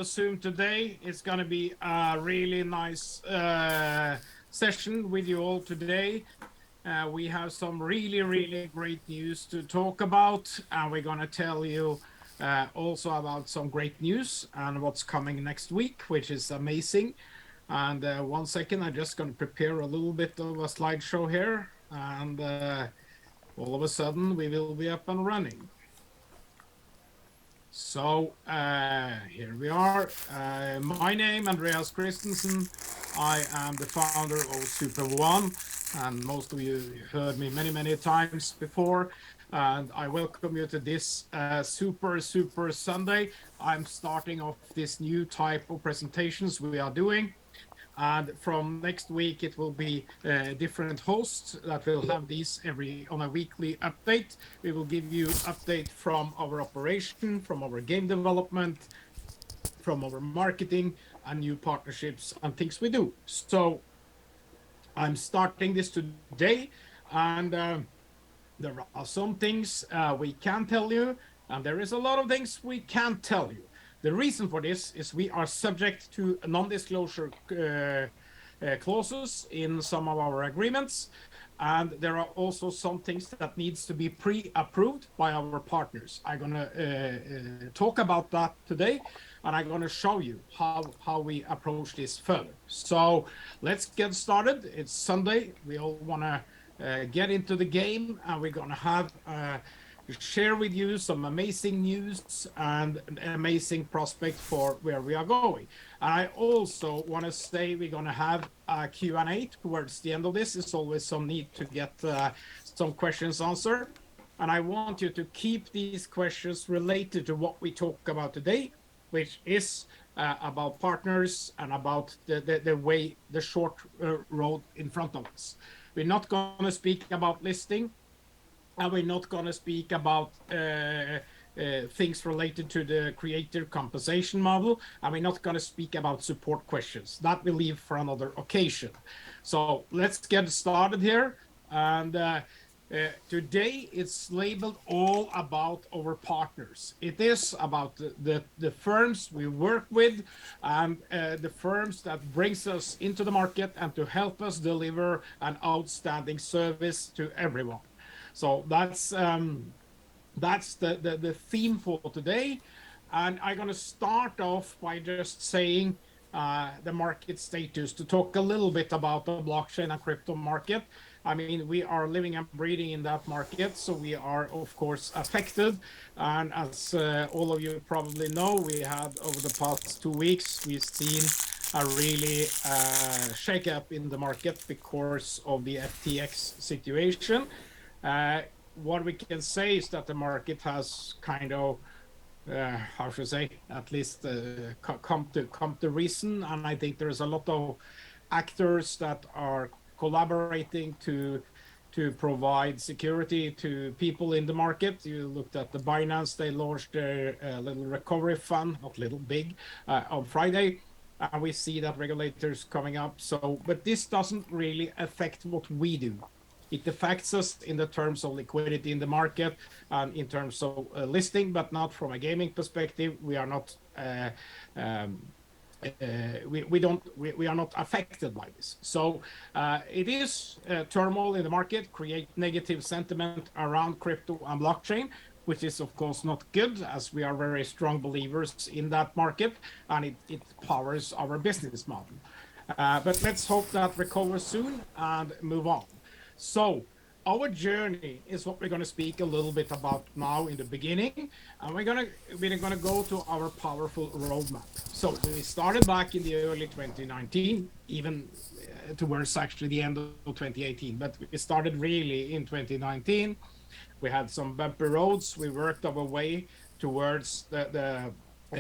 Zoom today. It's going to be a really nice session with you all today. We have some really great news to talk about, and we're going to tell you also about some great news and what's coming next week, which is amazing. And 1 second, I'm just going to prepare a little bit of a slideshow here, and all of a sudden we will be up and running. So here we are. My name, Andreas Christensen. I am the founder of Super One, and most of you heard me many times before. And I welcome you to this super Sunday. I'm starting off this new type of presentations we are doing. And from next week, it will be different hosts that will have these on a weekly update. We will give you update from our operation, from our game development, from our marketing and new partnerships and things we do. So I'm starting this today, and there are some things we can tell you, and there is a lot of things we can't tell you. The reason for this is we are subject to non-disclosure clauses in some of our agreements, and there are also some things that needs to be pre-approved by our partners. I'm going to talk about that today, and I'm going to show you how we approach this further. So let's get started. It's Sunday. We all want to get into the game, and we're going to have share with you some amazing news and an amazing prospect for where we are going. And I also want to say we're going to have a Q&A towards the end of this. It's always some need to get some questions answered. And I want you to keep these questions related to what we talk about today, which is about partners and about the short road in front of us. We're not going to speak about listing. And we're not going to speak about things related to the creator compensation model. And we're not going to speak about support questions. That we'll leave for another occasion. So let's get started here. And today it's labeled all about our partners. It is about the firms we work with and the firms that brings us into the market and to help us deliver an outstanding service to everyone. So that's the theme for today, and I'm going to start off by just saying the market status, to talk a little bit about the blockchain and crypto market. I mean, we are living and breathing in that market, so we are of course affected. And as all of you probably know, we had over the past 2 weeks, we've seen a really shake up in the market because of the FTX situation. What we can say is that the market has kind of, how should I say, at least come to reason, and I think there's a lot of actors that are collaborating to provide security to people in the market. You looked at the Binance; they launched their little recovery fund, not little, big, on Friday. And we see that regulators coming up. So, but this doesn't really affect what we do. It affects us in the terms of liquidity in the market and in terms of listing, but not from a gaming perspective. We are not we are not affected by this. So it is turmoil in the market, create negative sentiment around crypto and blockchain, which is of course not good, as we are very strong believers in that market, and it powers our business model. But let's hope that recovers soon and move on. So our journey is what we're going to speak a little bit about now in the beginning, and we're going to go to our powerful roadmap. So we started back in the early 2019, even towards actually the end of 2018, but we started really in 2019. We had some bumpy roads. We worked our way towards the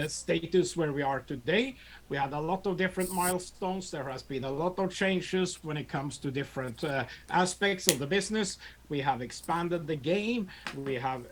status where we are today. We had a lot of different milestones. There has been a lot of changes when it comes to different aspects of the business. We have expanded the game. We have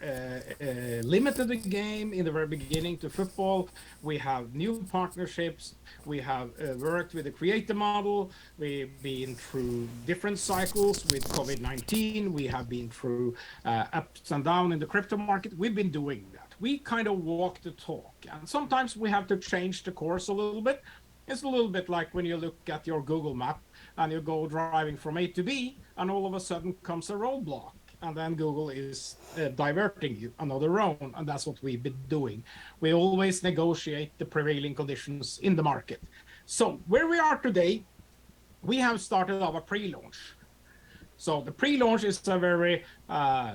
limited the game in the very beginning to football. We have new partnerships. We have worked with the creator model. We've been through different cycles with COVID-19. We have been through ups and downs in the crypto market. We've been doing that. we kind of walk the talk, and sometimes we have to change the course a little bit. It's a little bit like when you look at your Google map and you go driving from A to B, and all of a sudden comes a roadblock, and then Google is diverting you another road, and that's what we've been doing. We always negotiate the prevailing conditions in the market. So where we are today, we have started our pre-launch. So the pre-launch is a very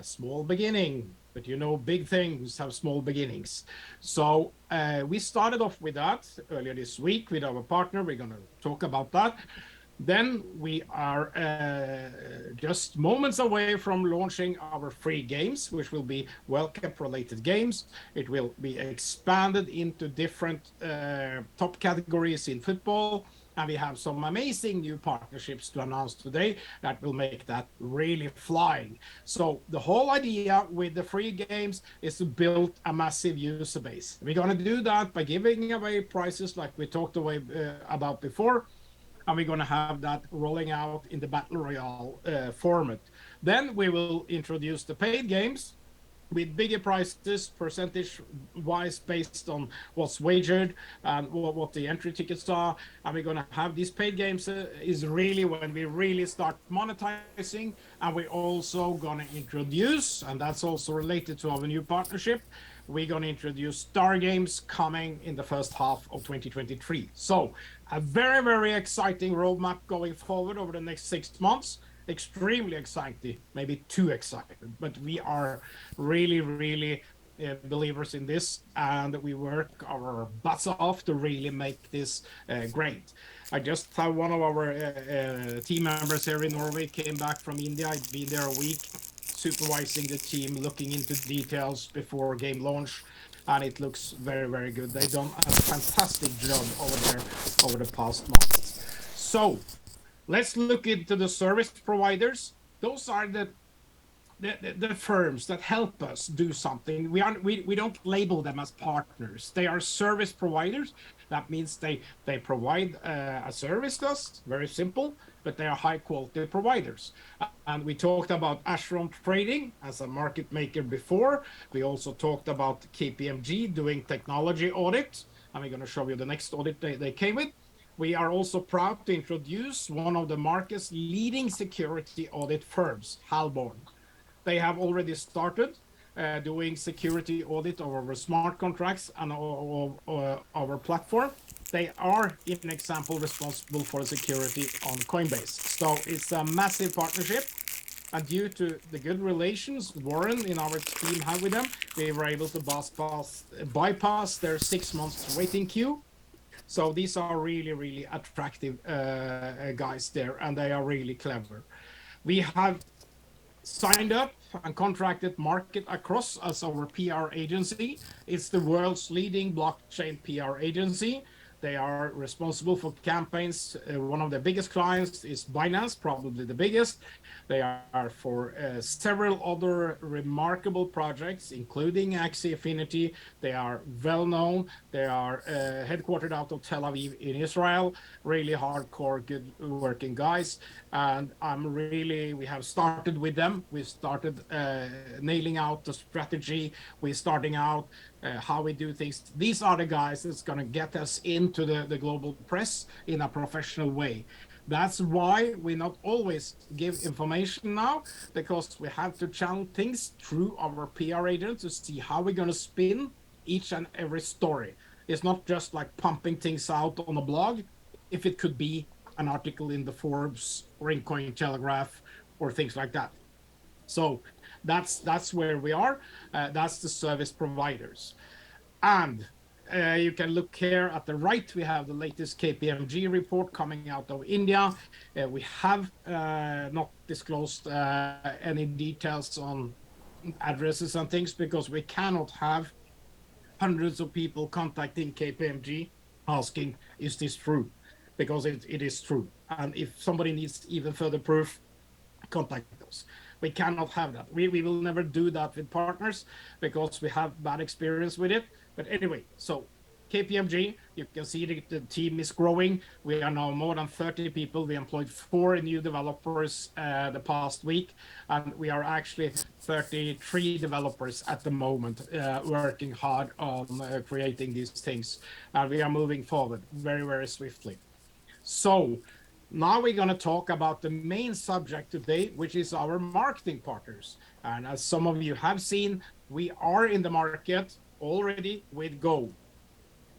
small beginning, but you know, big things have small beginnings. So we started off with that earlier this week with our partner. We're going to talk about that. Then we are just moments away from launching our free games, which will be World Cup related games. It will be expanded into different top categories in football. And we have some amazing new partnerships to announce today that will make that really flying. So the whole idea with the free games is to build a massive user base. We're going to do that by giving away prizes like we talked about before. And we're going to have that rolling out in the Battle Royale format. Then we will introduce the paid games with bigger prices, percentage-wise, based on what's wagered and what the entry tickets are. And we're going to have these paid games is really when we really start monetizing. And we're also going to introduce, and that's also related to our new partnership, we're going to introduce Star Games coming in the first half of 2023. So a very, very exciting roadmap going forward over the next 6 months. Extremely exciting, maybe too excited, but we are really believers in this, and we work our butts off to really make this great. I just have one of our team members here in Norway came back from India. I'd been there a week supervising the team, looking into details before game launch, and it looks very, very good. They've done a fantastic job over there over the past months. So let's look into the service providers. Those are the firms that help us do something. We don't label them as partners. They are service providers. That means they provide a service to us, very simple, but they are high quality providers. And we talked about Ashram Trading as a market maker before. We also talked about KPMG doing technology audit, and we're going to show you the next audit they came with. We are also proud to introduce one of the market's leading security audit firms, Halborn. They have already started doing security audit of our smart contracts and our platform. They are, in an example, responsible for security on Coinbase. So it's a massive partnership. And due to the good relations Warren in our team have with them, we were able to bypass their 6 months waiting queue. So these are really attractive guys there, and they are really clever. We have signed up and contracted Market Across as our PR agency. It's the world's leading blockchain PR agency. They are responsible for campaigns. One of their biggest clients is Binance, probably the biggest. They are for several other remarkable projects, including Axie Affinity. They are well known. They are headquartered out of Tel Aviv in Israel. Really hardcore, good working guys. And we have started with them. We started nailing out the strategy. We're starting out how we do things. These are the guys that's going to get us into the global press in a professional way. That's why we not always give information now, because we have to channel things through our PR agent to see how we're going to spin each and every story. It's not just like pumping things out on a blog, if it could be an article in the Forbes or in Cointelegraph or things like that. So that's where we are. That's the service providers. And you can look here at the right. We have the latest KPMG report coming out of India. We have not disclosed any details on addresses and things, because we cannot have hundreds of people contacting KPMG asking, is this true? Because it is true. And if somebody needs even further proof, contact us. We cannot have that. We will never do that with partners, because we have bad experience with it. But anyway, so KPMG. You can see the team is growing. We are now more than 30 people. We employed 4 new developers the past week, and we are actually 33 developers at the moment working hard on creating these things. And we are moving forward very, very swiftly. So now we're going to talk about the main subject today, which is our marketing partners. And as some of you have seen, we are in the market already with Goal.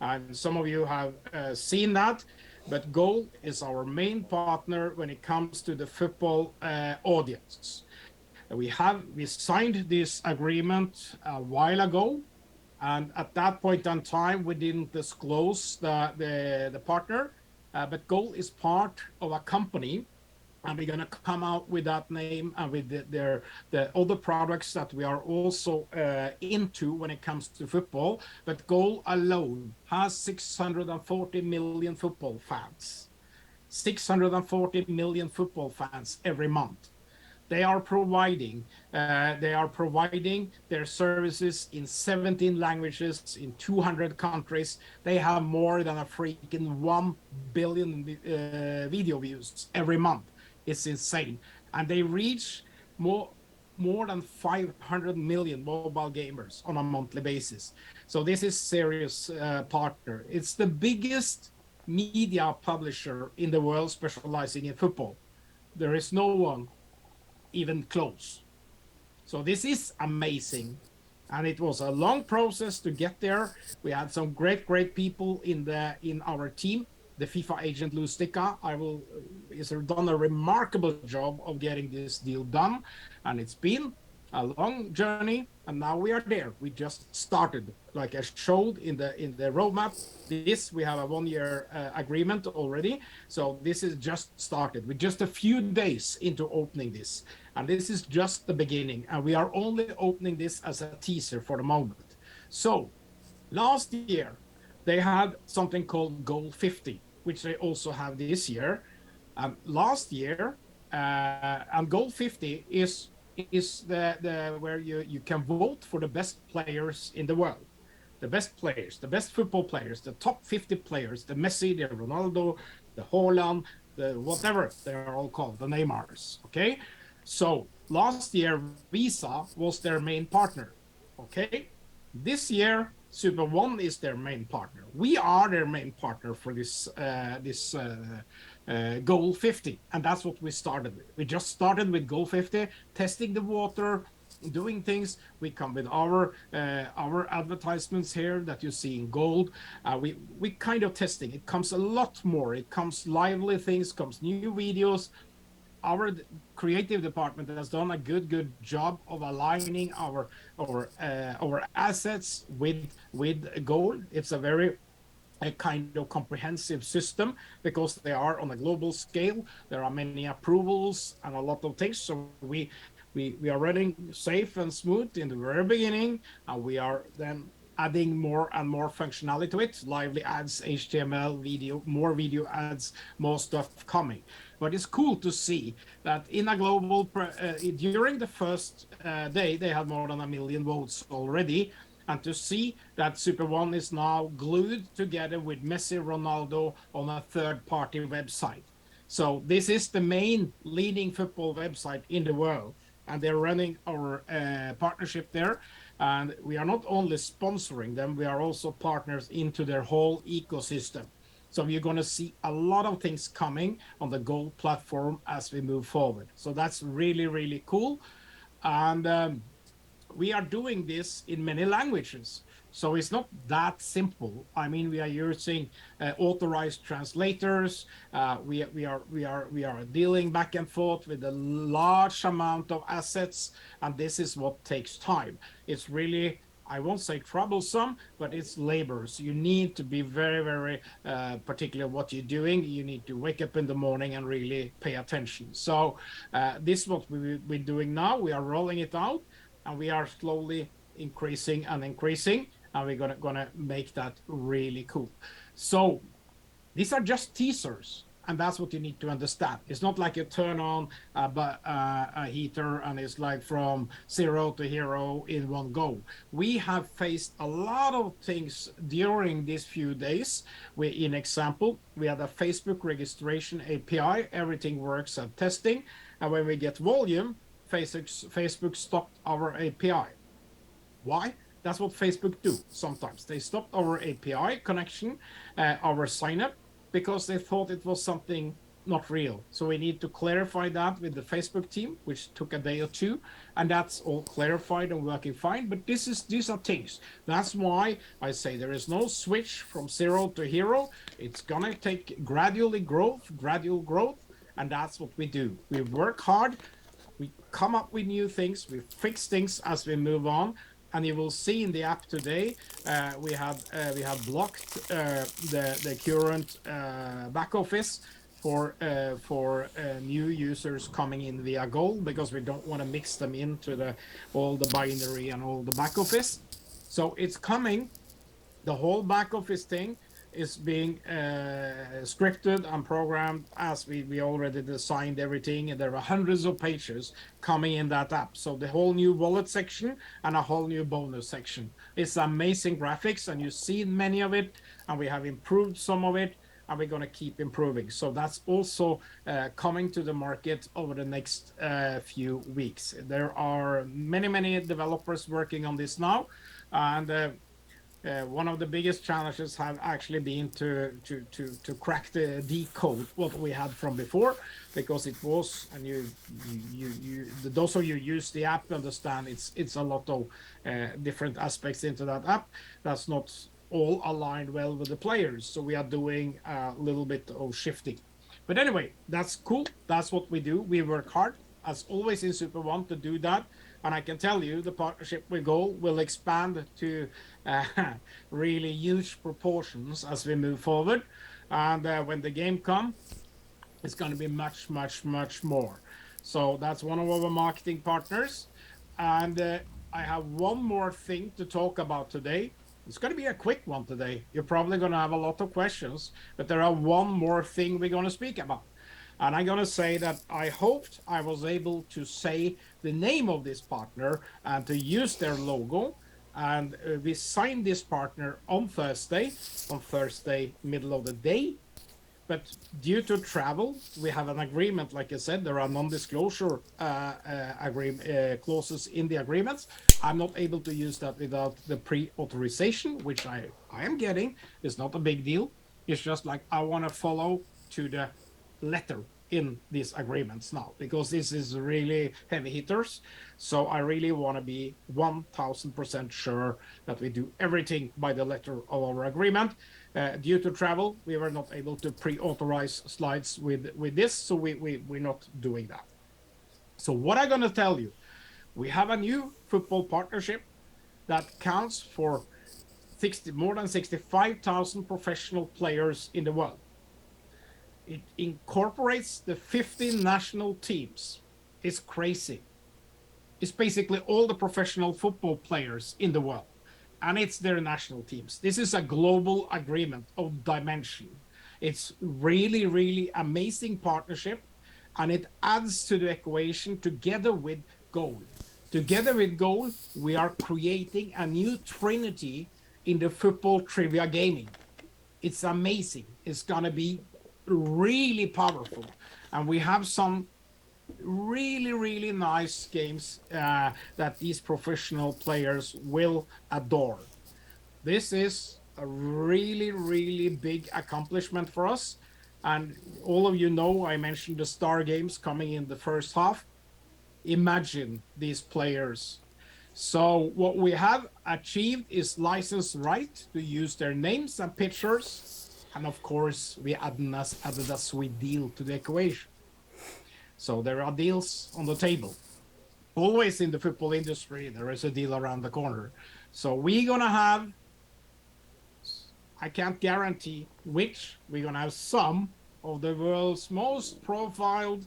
And some of you have seen that, but Goal is our main partner when it comes to the football audience. We signed this agreement a while ago, and at that point in time, we didn't disclose the partner. But Goal is part of a company, and we're going to come out with that name and with the other products that we are also into when it comes to football. But Goal alone has 640 million football fans. 640 million football fans every month. They are providing their services in 17 languages in 200 countries. They have more than a freaking 1 billion video views every month. It's insane. And they reach more than 500 million mobile gamers on a monthly basis. So this is serious partner. It's the biggest media publisher in the world specializing in football. There is no one even close. So this is amazing. And it was a long process to get there. We had some great people in our team. The FIFA agent Lou Sticka has done a remarkable job of getting this deal done. And it's been a long journey, and now we are there. We just started, like I showed in the roadmap. We have a 1-year agreement already. So this is just started. We're just a few days into opening this, and this is just the beginning. And we are only opening this as a teaser for the moment. So last year they had something called Goal 50, which they also have this year. Last year, and Goal 50 is the where you can vote for the best players in the world, the best players, the best football players, the top 50 players, the Messi, the Ronaldo, the Haaland, the whatever they're all called, the Neymars. Okay, so last year Visa was their main partner. Okay, this year Super One is their main partner. We are their main partner for this Goal 50, and that's what we started with. We just started with Goal 50, testing the water, doing things. We come with our advertisements here that you see in gold. We kind of testing. It comes a lot more. It comes lively things, comes new videos. Our creative department has done a good job of aligning our assets with Goal. It's a kind of comprehensive system because they are on a global scale. There are many approvals and a lot of things. So we are running safe and smooth in the very beginning, and we are then adding more and more functionality to it. Lively ads, HTML, video, more video ads, more stuff coming. But it's cool to see that in a global, during the first day, they had more than 1 million votes already. And to see that Super One is now glued together with Messi, Ronaldo on a third-party website. So this is the main leading football website in the world, and they're running our partnership there. And we are not only sponsoring them, we are also partners into their whole ecosystem. So you're going to see a lot of things coming on the Goal platform as we move forward. So that's really cool. And we are doing this in many languages. So it's not that simple. I mean, we are using authorized translators. We are dealing back and forth with a large amount of assets, and this is what takes time. It's really, I won't say troublesome, but it's labor. So you need to be very particular what you're doing. You need to wake up in the morning and really pay attention. So this is what we're doing now. We are rolling it out, and we are slowly increasing, and we're gonna make that really cool. So these are just teasers. And that's what you need to understand. It's not like you turn on a heater and it's like from 0 to hero in one go. We have faced a lot of things during these few days. In example, we had a Facebook registration API. Everything works at testing. And when we get volume, Facebook stopped our API. Why? That's what Facebook do sometimes. They stopped our API connection, our sign up, because they thought it was something not real. So we need to clarify that with the Facebook team, which took a day or two, and that's all clarified and working fine. But these are things. That's why I say there is no switch from 0 to hero. It's gonna take gradual growth, and that's what we do. We work hard, we come up with new things, we fix things as we move on. And you will see in the app today, we have blocked the current back office for new users coming in via Goal, because we don't want to mix them into all the binary and all the back office. So it's coming. The whole back office thing is being scripted and programmed as we already designed everything, and there are hundreds of pages coming in that app. So the whole new wallet section and a whole new bonus section. It's amazing graphics, and you've seen many of it, and we have improved some of it, and we're going to keep improving. So that's also coming to the market over the next few weeks. There are many developers working on this now, and one of the biggest challenges have actually been to crack the decode what we had from before, because it was, and those of you use the app understand it's a lot of different aspects into that app that's not all aligned well with the players. So we are doing a little bit of shifting. But anyway, that's cool. That's what we do. We work hard, as always in Super One, to do that. And I can tell you the partnership with Goal will expand to really huge proportions as we move forward. And when the game comes, it's going to be much more. So that's one of our marketing partners. And I have one more thing to talk about today. It's going to be a quick one today. You're probably going to have a lot of questions, but there are one more thing we're going to speak about. And I'm going to say that I hoped I was able to say the name of this partner and to use their logo. And we signed this partner on Thursday, middle of the day. But due to travel, we have an agreement. Like I said, there are non-disclosure clauses in the agreements. I'm not able to use that without the pre-authorization, which I am getting. It's not a big deal. It's just like I want to follow to the letter in these agreements now, because this is really heavy hitters. So I really want to be 1000% sure that we do everything by the letter of our agreement. Due to travel, we were not able to pre-authorize slides with this, so we're not doing that. So what I'm going to tell you, we have a new football partnership that counts for more than 65,000 professional players in the world. It incorporates the 15 national teams. It's crazy. It's basically all the professional football players in the world, and it's their national teams. This is a global agreement of dimension. It's really amazing partnership, and it adds to the equation together with Goal. Together with Goal, we are creating a new trinity in the football trivia gaming. It's amazing. It's gonna be really powerful, and we have some really nice games that these professional players will adore. This is a really big accomplishment for us, and all of you know I mentioned the star games coming in the first half. Imagine these players. So what we have achieved is license right to use their names and pictures. And of course, we added a sweet deal to the equation. So there are deals on the table. Always in the football industry, there is a deal around the corner. So we're going to have, I can't guarantee which, we're going to have some of the world's most profiled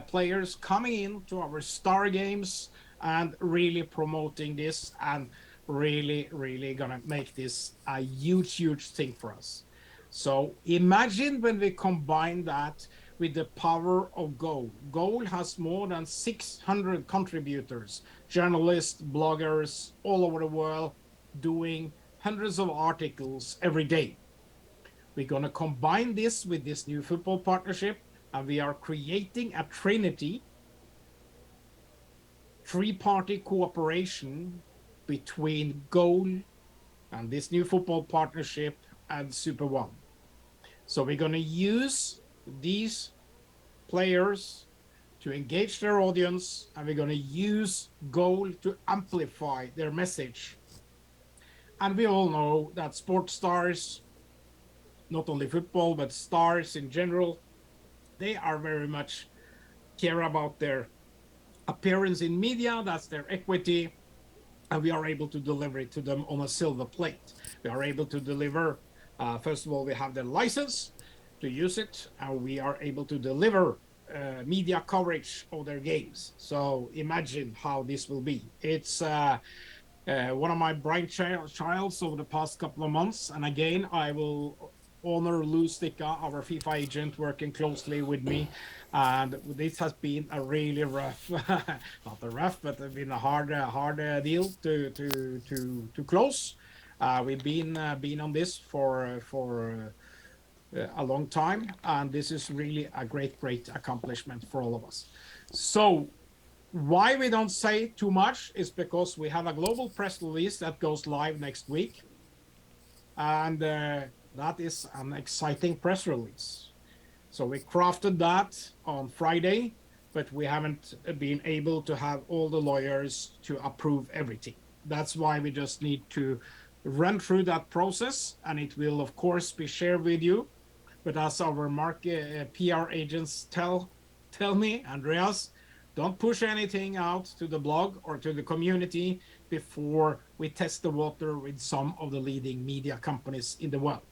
players coming in to our star games and really promoting this, and really going to make this a huge thing for us. So imagine when we combine that with the power of Goal. Goal has more than 600 contributors, journalists, bloggers all over the world doing hundreds of articles every day. We're going to combine this with this new football partnership, and we are creating a trinity, three-party cooperation between Goal and this new football partnership and Super One. So we're going to use these players to engage their audience, and we're going to use Goal to amplify their message. And we all know that sports stars, not only football, but stars in general, they are very much care about their appearance in media. That's their equity. And we are able to deliver it to them on a silver plate. We are able to deliver, first of all, we have their license to use it, and we are able to deliver media coverage of their games. So imagine how this will be. It's one of my brainchilds over the past couple of months. And again, I will honor Lou Sticka, our FIFA agent, working closely with me. And this has been a really rough, not a rough, but it's been a hard deal to close. We've been on this for a long time, and this is really a great accomplishment for all of us. So why we don't say too much is because we have a global press release that goes live next week, and that is an exciting press release. So we crafted that on Friday, but we haven't been able to have all the lawyers to approve everything. That's why we just need to run through that process, and it will of course be shared with you. But as our market PR agents tell me, Andreas, don't push anything out to the blog or to the community before we test the water with some of the leading media companies in the world,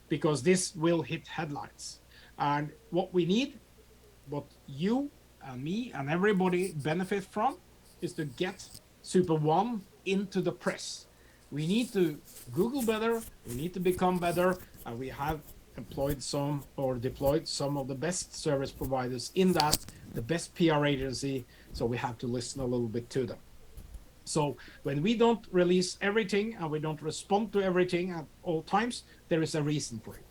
because this will hit headlines. And what we need, what you and me and everybody benefit from, is to get Super One into the press. We need to Google better, we need to become better, and we have employed some or deployed some of the best service providers in that, the best PR agency, so we have to listen a little bit to them. So when we don't release everything and we don't respond to everything at all times, there is a reason for it.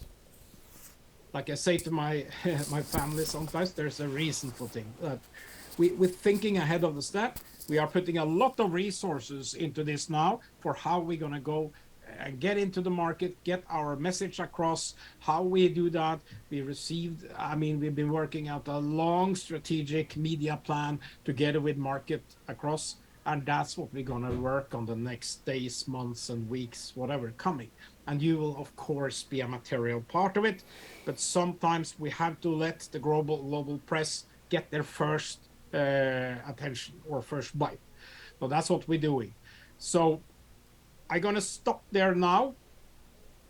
Like I say to my my family sometimes, there's a reason for things. We're thinking ahead of the step. We are putting a lot of resources into this now for how we're going to go and get into the market, get our message across, how we do that. We've been working out a long strategic media plan together with market across, and that's what we're going to work on the next days, months, and weeks, whatever coming. And you will, of course, be a material part of it. But sometimes we have to let the global press get their first attention or first bite. So that's what we're doing. So I'm going to stop there now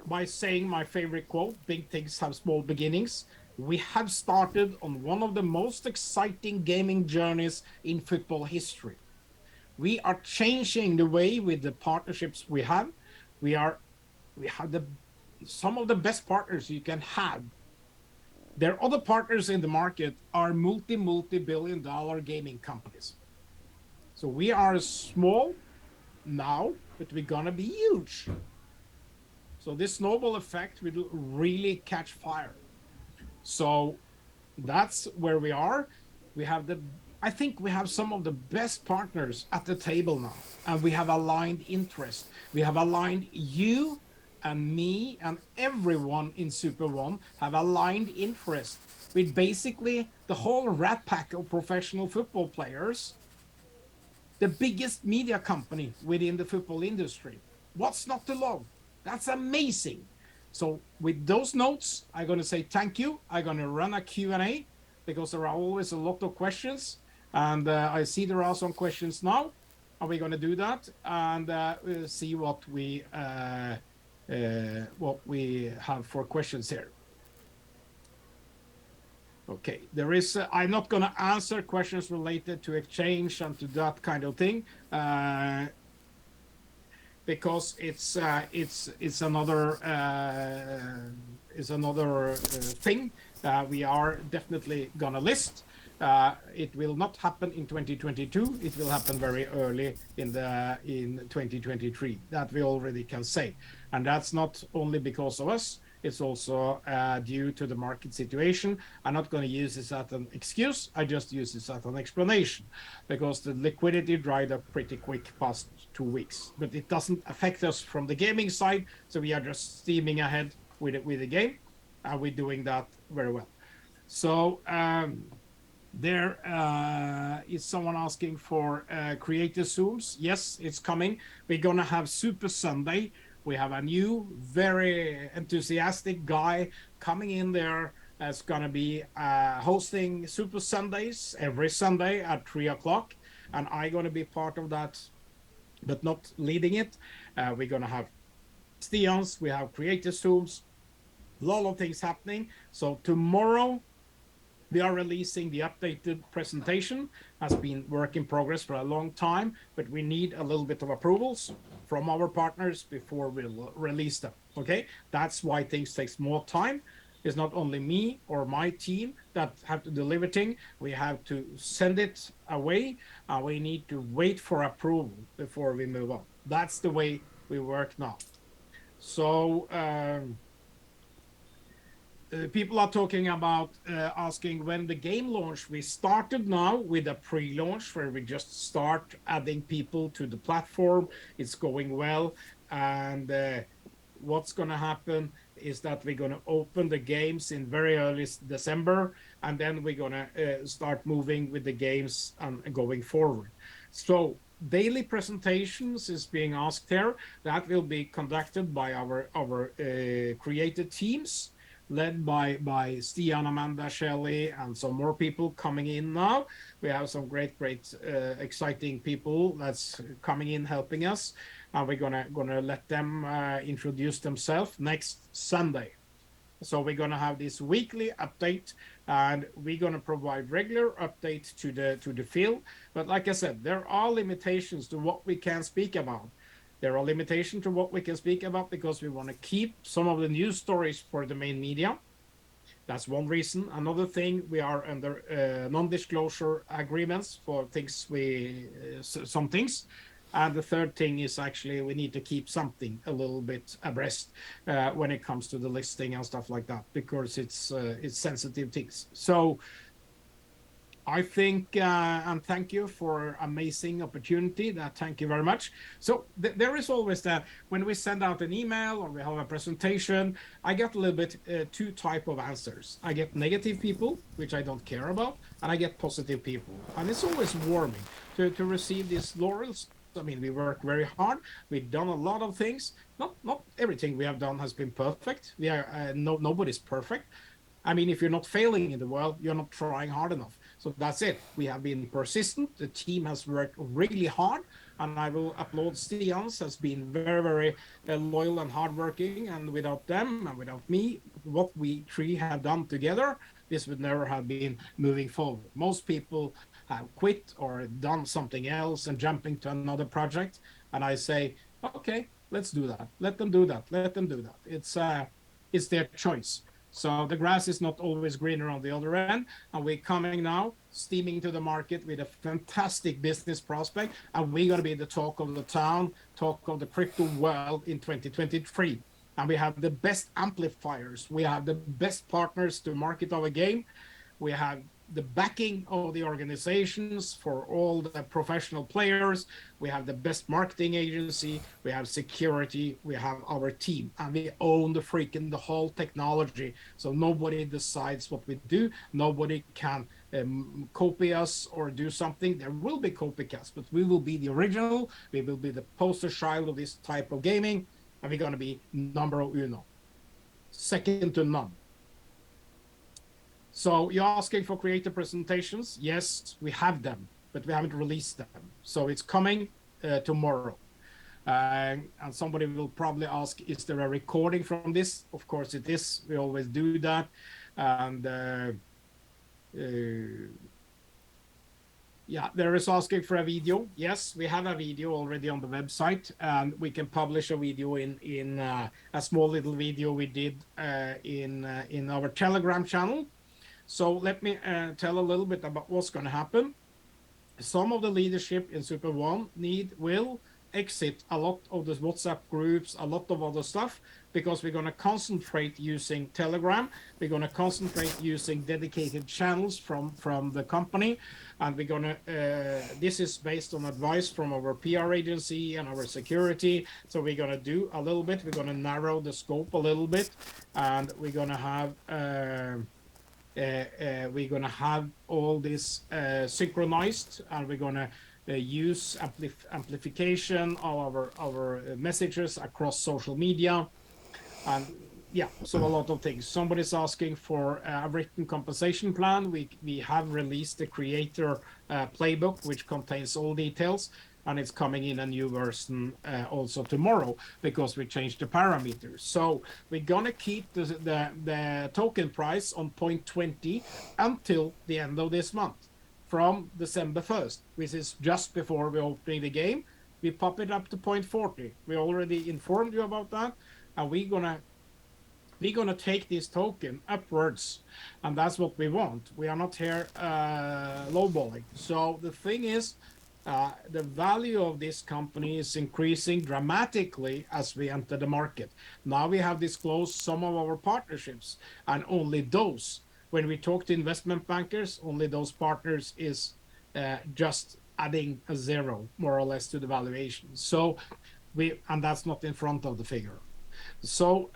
by saying my favorite quote: big things have small beginnings. We have started on one of the most exciting gaming journeys in football history. We are changing the way with the partnerships we have. We have some of the best partners you can have. There are other partners in the market are multi-billion dollar gaming companies. So we are small now, but we're gonna be huge. So this snowball effect will really catch fire. So that's where we are. I think we have some of the best partners at the table now, and we have aligned interest. We have aligned you and me and everyone in Super One have aligned interest with basically the whole rat pack of professional football players, the biggest media company within the football industry. What's not to love? That's amazing. So with those notes, I'm going to say thank you. I'm going to run a Q&A because there are always a lot of questions. And I see there are some questions now. Are we going to do that? And we'll see what we have for questions here. Okay, I'm not going to answer questions related to exchange and to that kind of thing. because it's another thing we are definitely gonna list. It will not happen in 2022. It will happen very early in 2023. That we already can say, and that's not only because of us. It's also due to the market situation. I'm not going to use this as an excuse. I just use this as an explanation, because the liquidity dried up pretty quick past 2 weeks. But it doesn't affect us from the gaming side, so we are just steaming ahead with the game, and we're doing that very well. So there is someone asking for creator Zooms. Yes, it's coming. We're going to have Super Sunday. We have a new, very enthusiastic guy coming in there that's going to be hosting Super Sundays every Sunday at 3 o'clock. And I'm going to be part of that, but not leading it. We're going to have Stians. We have creator Zooms. A lot of things happening. So tomorrow, we are releasing the updated presentation. Has been work in progress for a long time, but we need a little bit of approvals from our partners before we'll release them. Okay, that's why things takes more time. It's not only me or my team that have to deliver things. We have to send it away, and we need to wait for approval before we move on. That's the way we work now. So people are talking about asking when the game launch. We started now with a pre-launch where we just start adding people to the platform. It's going well, and what's going to happen is that we're going to open the games in very early December, and then we're going to start moving with the games and going forward. So daily presentations is being asked here. That will be conducted by our creative teams, led by Stian, Amanda, Shelley, and some more people coming in now. We have some great, exciting people that's coming in helping us, and we're gonna let them introduce themselves next Sunday. So we're gonna have this weekly update, and we're gonna provide regular updates to the field. But like I said, there are limitations to what we can speak about. There are limitations to what we can speak about because we want to keep some of the news stories for the main media. That's one reason. Another thing, we are under non-disclosure agreements for things some things. And the third thing is actually we need to keep something a little bit abreast when it comes to the listing and stuff like that, because it's sensitive things. So I think, and thank you for amazing opportunity. Thank you very much. So there is always that when we send out an email or we have a presentation, I get a little bit two type of answers. I get negative people, which I don't care about, and I get positive people. And it's always warming to receive these laurels. I mean, we work very hard. We've done a lot of things. Not everything we have done has been perfect. We are nobody's perfect. I mean, if you're not failing in the world, you're not trying hard enough. So that's it. We have been persistent. The team has worked really hard, and I will applaud Stians has been very, loyal and hardworking. And without them and without me, what we three have done together, this would never have been moving forward. Most people have quit or done something else and jumping to another project. And I say, okay, let's do that. Let them do that. Let them do that. It's their choice. So the grass is not always greener on the other end, and we're coming now, steaming to the market with a fantastic business prospect, and we're going to be the talk of the town, talk of the crypto world in 2023. And we have the best amplifiers. We have the best partners to market our game. We have the backing of the organizations for all the professional players. We have the best marketing agency. We have security. We have our team, and we own the whole technology. So nobody decides what we do. Nobody can copy us or do something. There will be copycats, but we will be the original. We will be the poster child of this type of gaming, and we're going to be numero uno, second to none. So you're asking for creative presentations. Yes, we have them, but we haven't released them. So it's coming tomorrow. And somebody will probably ask, is there a recording from this? Of course it is. We always do that. And Yeah, there is asking for a video. Yes, we have a video already on the website, and we can publish a video in a small little video we did in our Telegram channel. So let me tell a little bit about what's going to happen. Some of the leadership in Super One will exit a lot of the WhatsApp groups, a lot of other stuff, because we're going to concentrate using Telegram. We're going to concentrate using dedicated channels from the company, and we're going to this is based on advice from our PR agency and our security. So we're going to do a little bit. We're going to narrow the scope a little bit, and we're going to have all this synchronized, and we're going to use amplification of our messages across social media. And yeah, so a lot of things. Somebody's asking for a written compensation plan. We have released the creator playbook, which contains all details, and it's coming in a new version also tomorrow, because we changed the parameters. So we're gonna keep the token price on 0.20 until the end of this month, from December 1st, which is just before we're opening the game. We pop it up to 0.40. We already informed you about that, and we're gonna take this token upwards, and that's what we want. We are not here lowballing. So the thing is, the value of this company is increasing dramatically as we enter the market. Now we have disclosed some of our partnerships, and only those, when we talk to investment bankers, only those partners is just adding a zero, more or less, to the valuation. So and that's not in front of the figure. So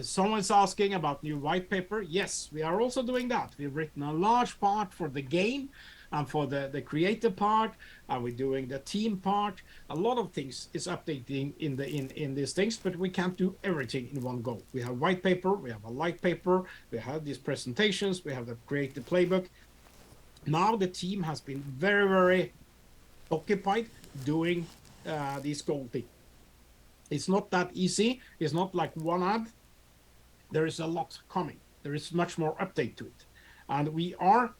someone's asking about new white paper. Yes, we are also doing that. We've written a large part for the game and for the creative part, and we're doing the team part. A lot of things is updating in these things, but we can't do everything in one go. We have white paper, we have a light paper, we have these presentations, we have the creative playbook. Now the team has been very, very occupied doing these gold things. It's not that easy. It's not like one ad. There is a lot coming. There is much more update to it. And we are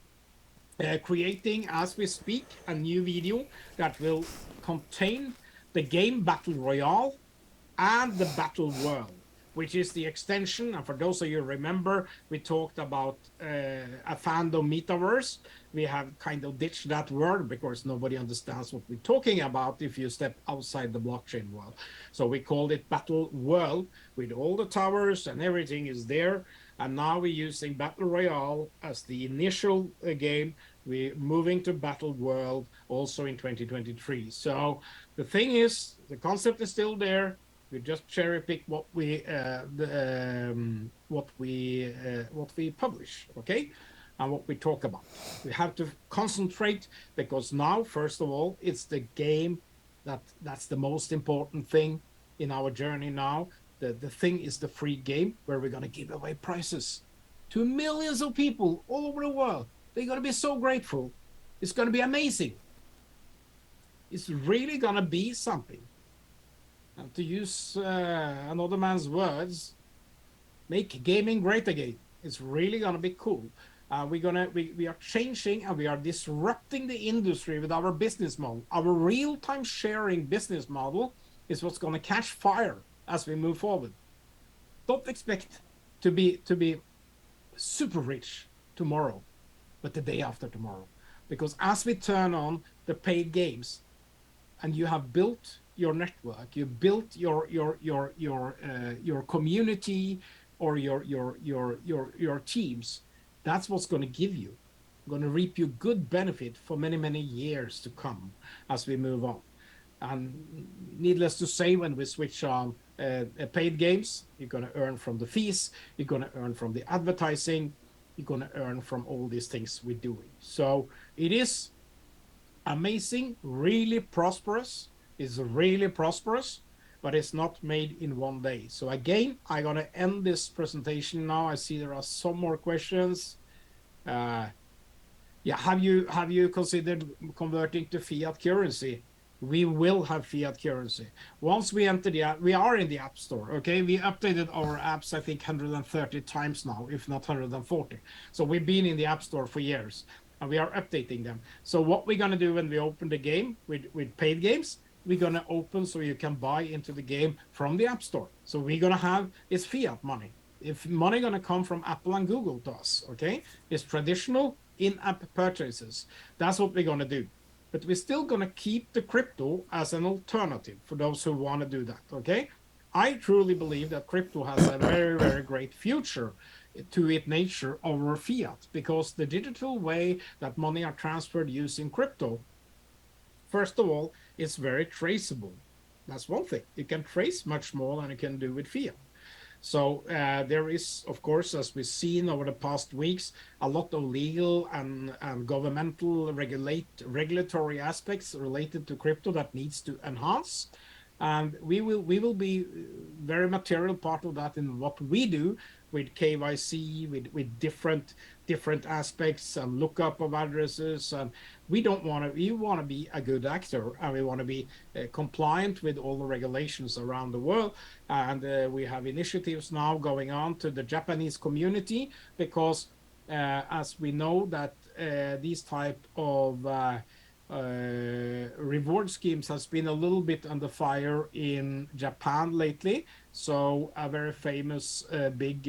creating, as we speak, a new video that will contain the game Battle Royale and the Battle World, which is the extension. And for those of you who remember, we talked about a fandom metaverse. We have kind of ditched that word because nobody understands what we're talking about if you step outside the blockchain world. So we called it Battle World, with all the towers and everything is there. And now we're using Battle Royale as the initial game. We're moving to Battle World also in 2023. So the thing is, the concept is still there. We just cherry pick what we publish, okay, and what we talk about. We have to concentrate, because now, first of all, it's the game that's the most important thing in our journey now. The thing is the free game, where we're gonna give away prizes to millions of people all over the world. They're gonna be so grateful. It's gonna be amazing. It's really gonna be something. And to use another man's words, make gaming great again. It's really gonna be cool. We are changing and we are disrupting the industry with our business model. Our real-time sharing business model is what's gonna catch fire as we move forward. Don't expect to be super rich tomorrow, but the day after tomorrow, because as we turn on the paid games, and you have built your network, you built your community or your teams, that's what's going to give you, going to reap you good benefit for many years to come as we move on. And needless to say, when we switch on paid games, you're going to earn from the fees, you're going to earn from the advertising, you're going to earn from all these things we're doing. So it is amazing, really prosperous. It's really prosperous, but it's not made in one day. So again, I'm going to end this presentation now. I see there are some more questions. Yeah, have you considered converting to fiat currency? We will have fiat currency once we enter the app. We are in the app store, okay? We updated our apps, I think 130 times now, if not 140. So we've been in the app store for years. and we are updating them. So what we're going to do when we open the game with paid games, we're going to open so you can buy into the game from the App Store. So we're going to have, it's fiat money. If money going to come from Apple and Google to us, okay? It's traditional in-app purchases. That's what we're going to do. But we're still going to keep the crypto as an alternative for those who want to do that, okay? I truly believe that crypto has a very, very great future to its nature over fiat, because the digital way that money are transferred using crypto, first of all, it's very traceable. That's one thing. You can trace much more than you can do with fiat. So there is, of course, as we've seen over the past weeks, a lot of legal and governmental regulatory aspects related to crypto that needs to enhance. And we will be very material part of that in what we do with KYC, with different aspects and lookup of addresses. And we want to be a good actor, and we want to be compliant with all the regulations around the world. And we have initiatives now going on to the Japanese community, because as we know that these type of reward schemes has been a little bit under fire in Japan lately. So a very famous big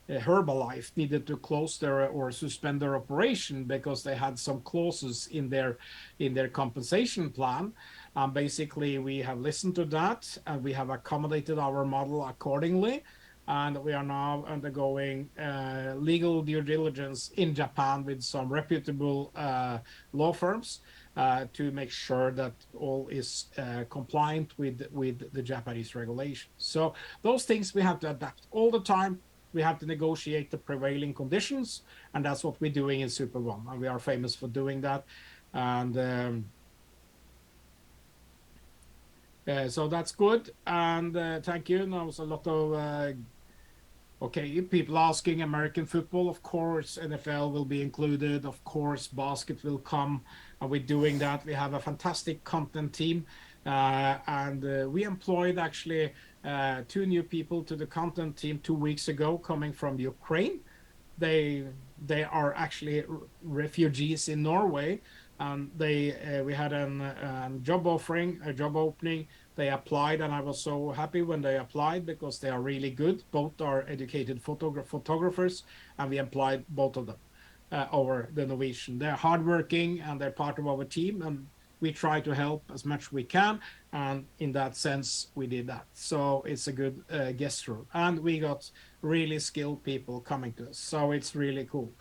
Herbalife needed to close their or suspend their operation because they had some clauses in their compensation plan. Basically, we have listened to that, and we have accommodated our model accordingly. And we are now undergoing legal due diligence in Japan with some reputable law firms to make sure that all is compliant with the Japanese regulations. So those things we have to adapt all the time. We have to negotiate the prevailing conditions, and that's what we're doing in Super One, and we are famous for doing that. And so that's good, and thank you. There was a lot of okay, people asking American football. Of course, NFL will be included. Of course, basket will come, and we're doing that. We have a fantastic content team, and we employed actually 2 new people to the content team 2 weeks ago, coming from Ukraine. They are actually refugees in Norway, and we had a job opening. They applied, and I was so happy when they applied, because they are really good. Both are educated photographers, and we employed both of them over the Norwegian. They're hardworking, and they're part of our team, and we try to help as much we can. And in that sense, we did that. So it's a good gesture. And we got really skilled people coming to us. So it's really cool.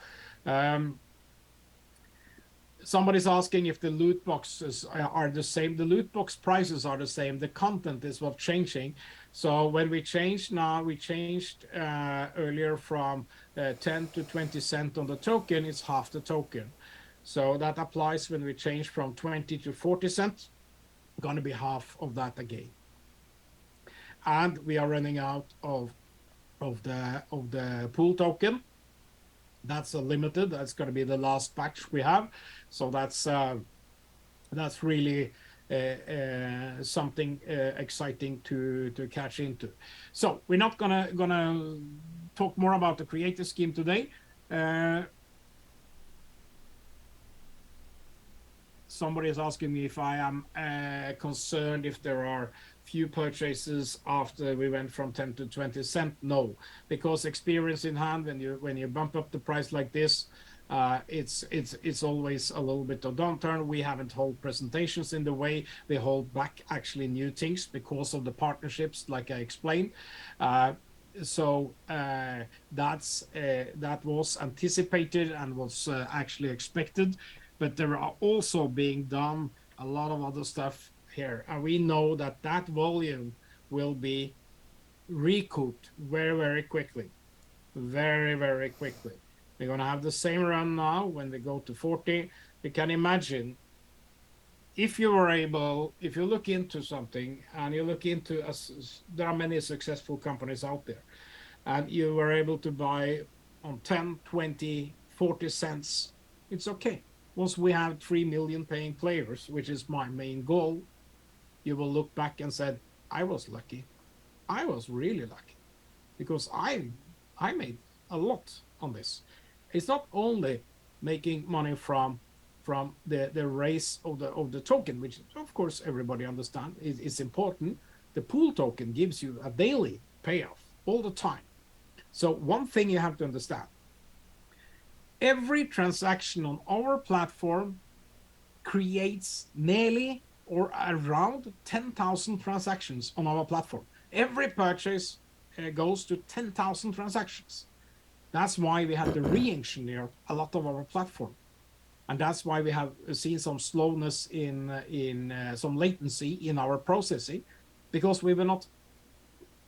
Somebody's asking if the loot boxes are the same. The loot box prices are the same. The content is what's changing. So when we changed now, we changed earlier from 10 to 20 cents on the token. It's half the token. So that applies when we change from 20 to 40 cents. Going to be half of that again. And we are running out of the pool token. That's a limited. That's going to be the last batch we have. So that's really something exciting to catch into. So we're not gonna talk more about the creator scheme today. Somebody is asking me if I am concerned if there are few purchases after we went from 10 to 20 cents. No, because experience in hand, when you bump up the price like this, it's always a little bit of downturn. We haven't held presentations in the way we hold back actually new things because of the partnerships, like I explained. So that was anticipated and was actually expected. But there are also being done a lot of other stuff here. And we know that volume will be recouped very, very quickly. Very, very quickly. We're going to have the same run now when we go to 40. You can imagine if you look into something and you look into, there are many successful companies out there, and you were able to buy on 10, 20, 40 cents, it's okay. Once we have 3 million paying players, which is my main goal, you will look back and said, I was lucky. I was really lucky, because I made a lot on this. It's not only making money from the raise of the token, which of course everybody understands is important. The pool token gives you a daily payoff all the time. So one thing you have to understand: every transaction on our platform creates nearly or around 10,000 transactions on our platform. Every purchase goes to 10,000 transactions. That's why we have to re-engineer a lot of our platform. And that's why we have seen some slowness in some latency in our processing, because we were not,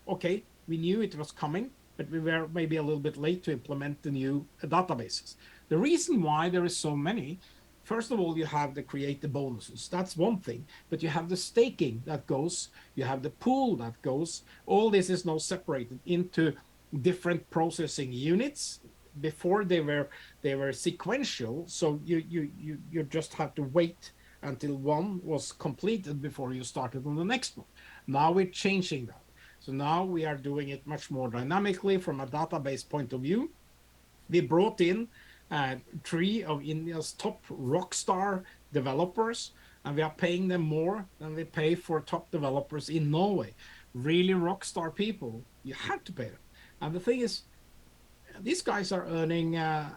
okay, we knew it was coming, but we were maybe a little bit late to implement the new databases. The reason why there is so many, first of all, you have the create the bonuses. That's one thing, but you have the staking that goes, you have the pool that goes. All this is now separated into different processing units. Before they were sequential, so you just have to wait until one was completed before you started on the next one. Now we're changing that. So now we are doing it much more dynamically from a database point of view. We brought in 3 of India's top rock star developers, and we are paying them more than we pay for top developers in Norway. Really rock star people, you have to pay them. And the thing is, these guys are earning a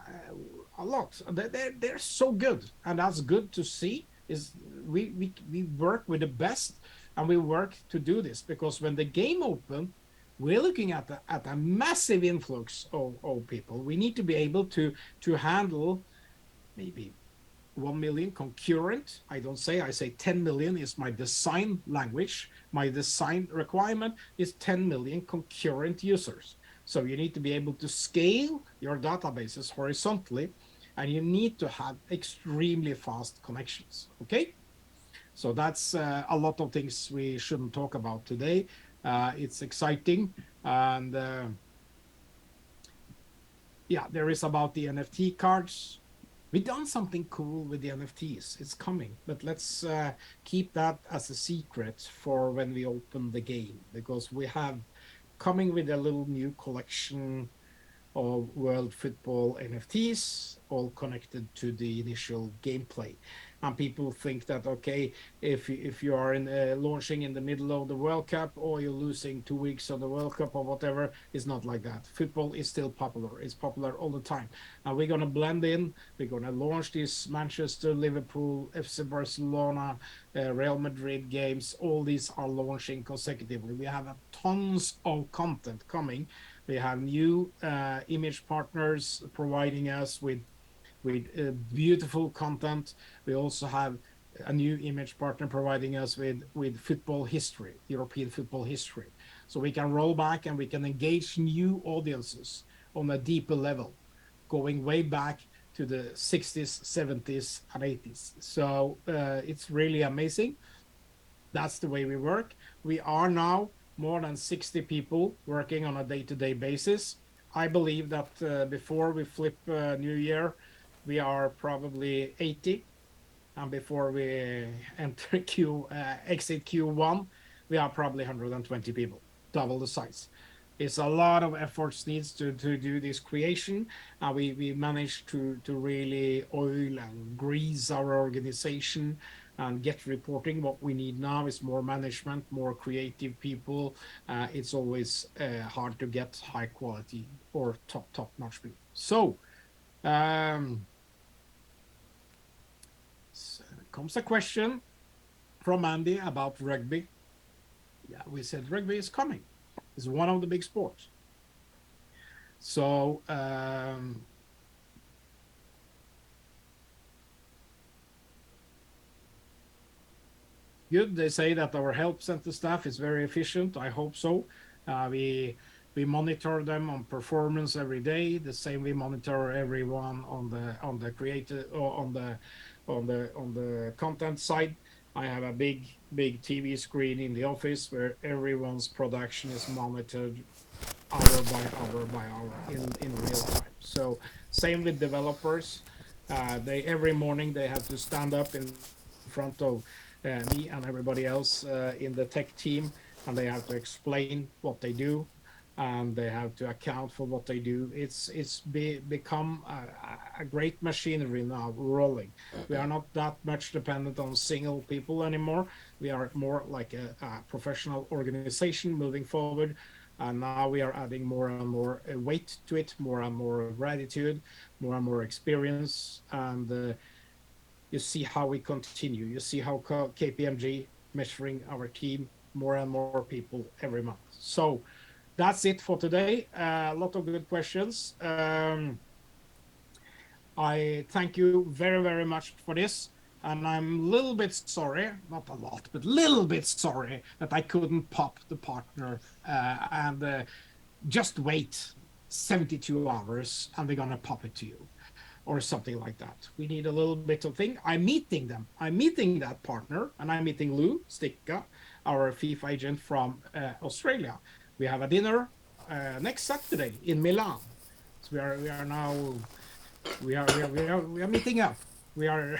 lot. They're so good, and that's good to see. Is we work with the best, and we work to do this, because when the game open, we're looking at a massive influx of people. We need to be able to handle maybe 1 million concurrent. I say 10 million is my design language. My design requirement is 10 million concurrent users. So you need to be able to scale your databases horizontally, and you need to have extremely fast connections. Okay, so that's a lot of things we shouldn't talk about today. It's exciting, and yeah, there is about the NFT cards. We've done something cool with the NFTs. It's coming, but let's keep that as a secret for when we open the game, because we have coming with a little new collection of World Football NFTs, all connected to the initial gameplay. And people think that, okay, if you are launching in the middle of the World Cup, or you're losing 2 weeks of the World Cup or whatever, it's not like that. Football is still popular. It's popular all the time. And we're going to blend in. We're going to launch these Manchester, Liverpool, FC Barcelona, Real Madrid games. All these are launching consecutively. We have tons of content coming. We have new image partners providing us with beautiful content. We also have a new image partner providing us with football history, European football history. So we can roll back and we can engage new audiences on a deeper level, going way back to the 60s, 70s, and 80s. So it's really amazing. That's the way we work. We are now more than 60 people working on a day-to-day basis. I believe that before we flip New Year, we are probably 80, and before we exit Q1, we are probably 120 people, double the size. It's a lot of efforts needs to do this creation, and we managed to really oil and grease our organization and get reporting. What we need now is more management, more creative people. It's always hard to get high quality or top-notch people. So comes a question from Andy about rugby. Yeah, we said rugby is coming. It's one of the big sports. So good. They say that our help center staff is very efficient. I hope so. We monitor them on performance every day. The same we monitor everyone on the creative or on the content side. I have a big TV screen in the office where everyone's production is monitored hour by hour in real time. So same with developers. They every morning they have to stand up in front of me and everybody else in the tech team, and they have to explain what they do. and they have to account for what they do. It's become a great machinery now rolling. We are not that much dependent on single people anymore. We are more like a professional organization moving forward, and now we are adding more and more weight to it, more and more gratitude, more and more experience, and you see how we continue. You see how KPMG measuring our team, more and more people every month. So that's it for today. A lot of good questions. I thank you very, very much for this. And I'm a little bit sorry, not a lot, but a little bit sorry that I couldn't pop the partner and just wait 72 hours and we're going to pop it to you or something like that. We need a little bit of thing. I'm meeting them. I'm meeting that partner, and I'm meeting Lou Sticka, our FIFA agent from Australia. We have a dinner next Saturday in Milan. So we are now we are meeting up. We are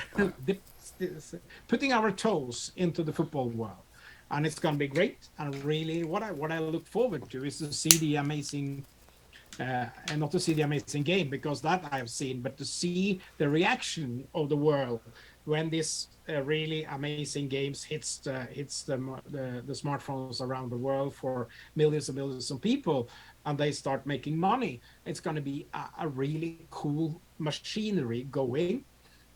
putting our toes into the football world, and it's going to be great. And really, what I look forward to is to see the amazing. And not to see the amazing game, because that I have seen, but to see the reaction of the world when this really amazing games hits the smartphones around the world for millions and millions of people, and they start making money. It's going to be a really cool machinery going.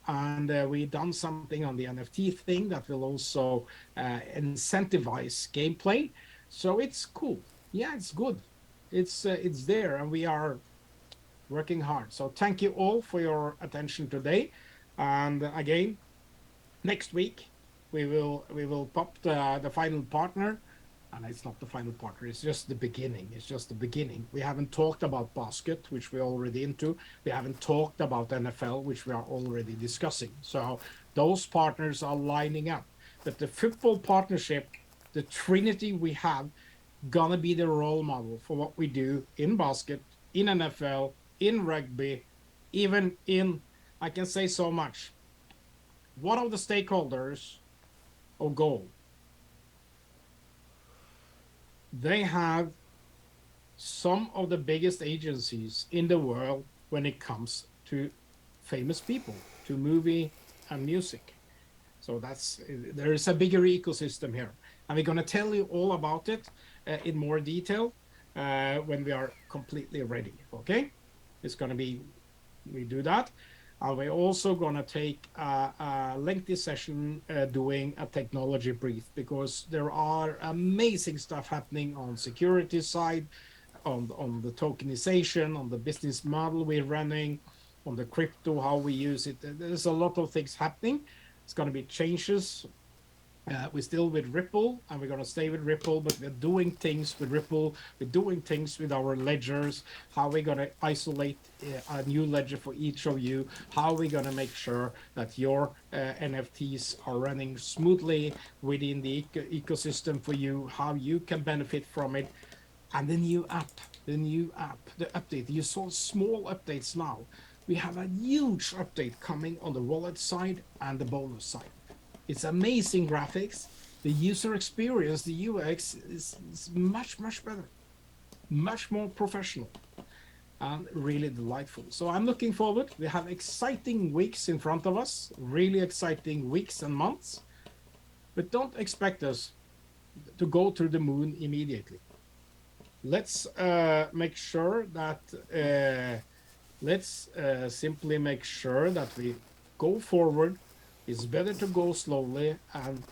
And we've done something on the NFT thing that will also incentivize gameplay. So it's cool. Yeah, it's good. It's there, and we are working hard. So thank you all for your attention today. And again, next week we will pop the final partner, and it's not the final partner. It's just the beginning. It's just the beginning. We haven't talked about basket, which we're already into. We haven't talked about NFL, which we are already discussing. So those partners are lining up. But the football partnership, the trinity we have, gonna be the role model for what we do in basket, in NFL, in rugby, even in, I can say so much. One of the stakeholders of goal, they have some of the biggest agencies in the world when it comes to famous people, to movie and music. So there is a bigger ecosystem here, and we're going to tell you all about it in more detail when we are completely ready. Okay, it's going to be, we do that, and we're also going to take a lengthy session doing a technology brief, because there are amazing stuff happening on security side, on the tokenization, on the business model we're running, on the crypto, how we use it. There's a lot of things happening. It's going to be changes. We're still with Ripple, and we're going to stay with Ripple, but we're doing things with Ripple. We're doing things with our ledgers, how we're going to isolate a new ledger for each of you, how we're going to make sure that your NFTs are running smoothly within the ecosystem for you, how you can benefit from it. And the new app, the update. You saw small updates now. We have a huge update coming on the wallet side and the bonus side. It's amazing graphics. The user experience, the UX is much, much better, much more professional, and really delightful. So I'm looking forward. We have exciting weeks in front of us, really exciting weeks and months, but don't expect us to go to the moon immediately. Let's make sure that, simply make sure that we go forward. It's better to go slowly and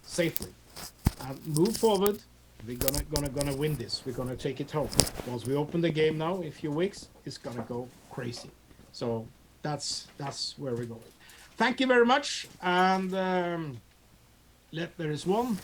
safely and move forward. We're gonna win this. We're gonna take it home. Once we open the game now in a few weeks, it's gonna go crazy. So that's where we're going. Thank you very much. And there is one.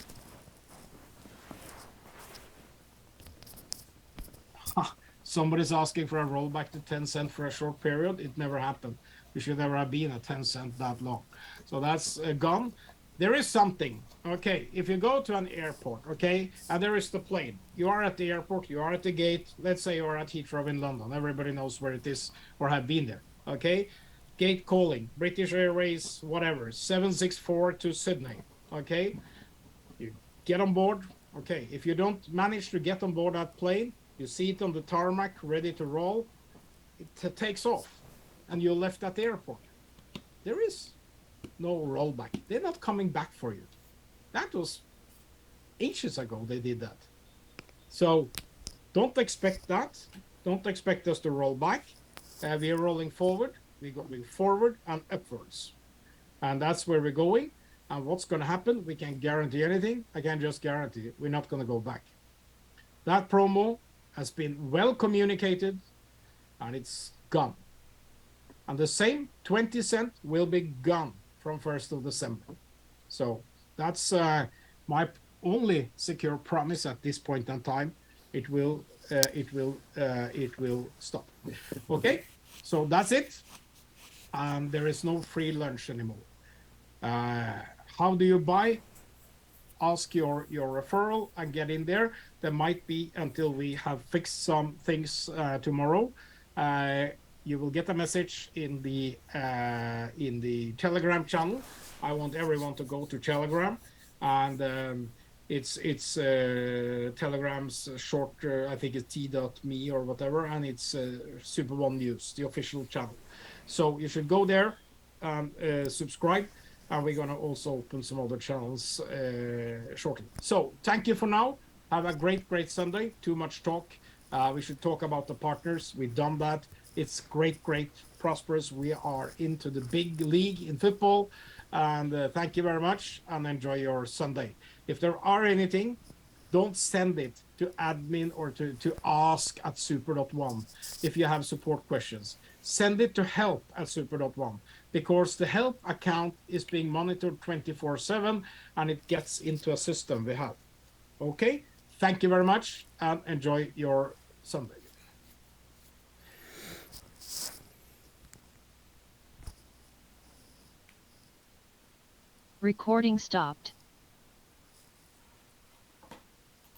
Somebody's asking for a rollback to 10 cents for a short period. It never happened. We should never have been at 10 cents that long. So that's gone. There is something. Okay, if you go to an airport, okay, and there is the plane. You are at the airport, you are at the gate. Let's say you are at Heathrow in London. Everybody knows where it is or have been there, okay? Gate calling, British Airways, whatever, 764 to Sydney, okay? You get on board, okay. If you don't manage to get on board that plane, you see it on the tarmac, ready to roll, it takes off, and you're left at the airport. There is no rollback. They're not coming back for you. That was ages ago they did that. So don't expect that. Don't expect us to roll back. We are rolling forward. We're going forward and upwards. And that's where we're going. And what's going to happen, we can't guarantee anything. I can just guarantee it. We're not going to go back. That promo has been well communicated, and it's gone. And the same 20 cent will be gone from 1st of December. So that's my only secure promise at this point in time. It will stop. Okay, so that's it. And there is no free lunch anymore. How do you buy? Ask your referral and get in there. There might be until we have fixed some things tomorrow. You will get a message in the Telegram channel. I want everyone to go to Telegram, and it's Telegram's short. I think it's t.me or whatever, and it's Super One News, the official channel. So you should go there and subscribe. And we're going to also open some other channels shortly. So thank you for now. Have a great Sunday. Too much talk. We should talk about the partners. We've done that. It's great, prosperous. We are into the big league in football. And thank you very much, and enjoy your Sunday. If there are anything, don't send it to admin or to ask at super.one if you have support questions. Send it to help@super.one, because the help account is being monitored 24/7, and it gets into a system we have. Okay, thank you very much, and enjoy your Sunday. Recording stopped.